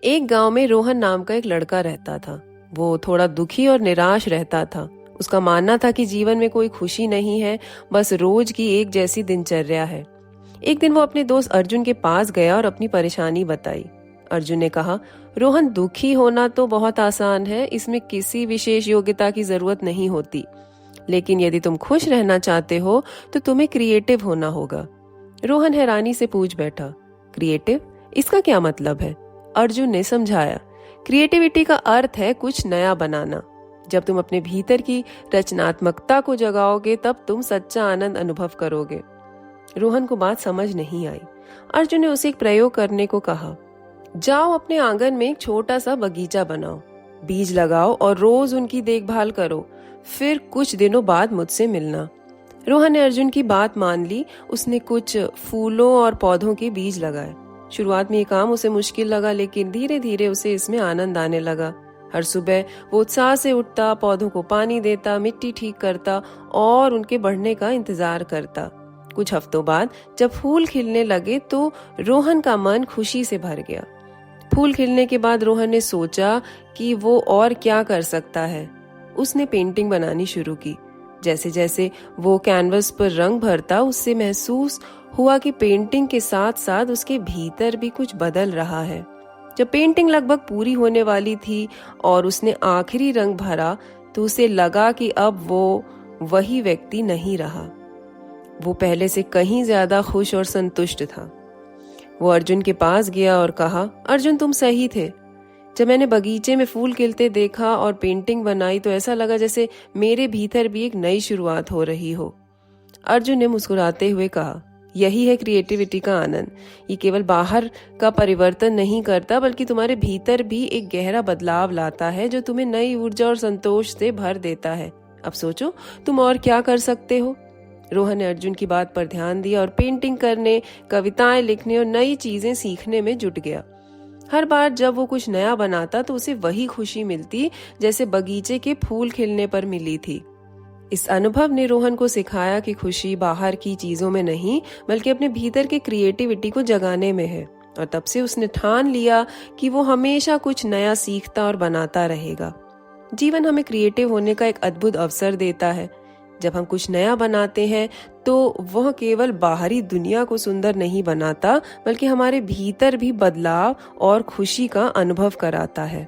एक गांव में रोहन नाम का एक लड़का रहता था। वो थोड़ा दुखी और निराश रहता था। उसका मानना था कि जीवन में कोई खुशी नहीं है, बस रोज की एक जैसी दिनचर्या है। एक दिन वो अपने दोस्त अर्जुन के पास गया और अपनी परेशानी बताई। अर्जुन ने कहा, रोहन, दुखी होना तो बहुत आसान है, इसमें किसी विशेष योग्यता की जरूरत नहीं होती। लेकिन यदि तुम खुश रहना चाहते हो तो तुम्हें क्रिएटिव होना होगा। रोहन हैरानी से पूछ बैठा, क्रिएटिव? इसका क्या मतलब है? अर्जुन ने समझाया, क्रिएटिविटी का अर्थ है कुछ नया बनाना। जब तुम अपने भीतर की रचनात्मकता को जगाओगे तब तुम सच्चा आनंद अनुभव करोगे। रोहन को बात समझ नहीं आई। अर्जुन ने उसे एक प्रयोग करने को कहा, जाओ अपने आंगन में एक छोटा सा बगीचा बनाओ, बीज लगाओ और रोज उनकी देखभाल करो, फिर कुछ दिनों बाद मुझसे मिलना। रोहन ने अर्जुन की बात मान ली। उसने कुछ फूलों और पौधों के बीज लगाए। शुरुआत में ये काम उसे मुश्किल लगा, लेकिन धीरे धीरे उसे इसमें आनंद आने लगा। हर सुबह वो उत्साह से उठता, पौधों को पानी देता, मिट्टी ठीक करता और उनके बढ़ने का इंतजार करता। कुछ हफ्तों बाद जब फूल खिलने लगे तो रोहन का मन खुशी से भर गया। फूल खिलने के बाद रोहन ने सोचा कि वो और क्या कर सकता है। उसने पेंटिंग बनानी शुरू की। जैसे जैसे वो कैनवस पर रंग भरता, उससे महसूस हुआ कि पेंटिंग के साथ साथ उसके भीतर भी कुछ बदल रहा है। जब पेंटिंग लगभग पूरी होने वाली थी और उसने आखिरी रंग भरा तो उसे लगा कि अब वो वही व्यक्ति नहीं रहा। वो पहले से कहीं ज्यादा खुश और संतुष्ट था। वो अर्जुन के पास गया और कहा, अर्जुन, तुम सही थे। जब मैंने बगीचे में फूल खिलते देखा और पेंटिंग बनाई तो ऐसा लगा जैसे मेरे भीतर भी एक नई शुरुआत हो रही हो। अर्जुन ने मुस्कुराते हुए कहा, यही है क्रिएटिविटी का आनंद। ये केवल बाहर का परिवर्तन नहीं करता, बल्कि तुम्हारे भीतर भी एक गहरा बदलाव लाता है जो तुम्हें नई ऊर्जा और संतोष से भर देता है। अब सोचो तुम और क्या कर सकते हो। रोहन ने अर्जुन की बात पर ध्यान दिया और पेंटिंग करने, कविताएं लिखने और नई चीजें सीखने में जुट गया। हर बार जब वो कुछ नया बनाता तो उसे वही खुशी मिलती जैसे बगीचे के फूल खिलने पर मिली थी। इस अनुभव ने रोहन को सिखाया कि खुशी बाहर की चीजों में नहीं, बल्कि अपने भीतर के क्रिएटिविटी को जगाने में है। और तब से उसने ठान लिया कि वो हमेशा कुछ नया सीखता और बनाता रहेगा। जीवन हमें क्रिएटिव होने का एक अद्भुत अवसर देता है। जब हम कुछ नया बनाते हैं तो वह केवल बाहरी दुनिया को सुंदर नहीं बनाता, बल्कि हमारे भीतर भी बदलाव और खुशी का अनुभव कराता है।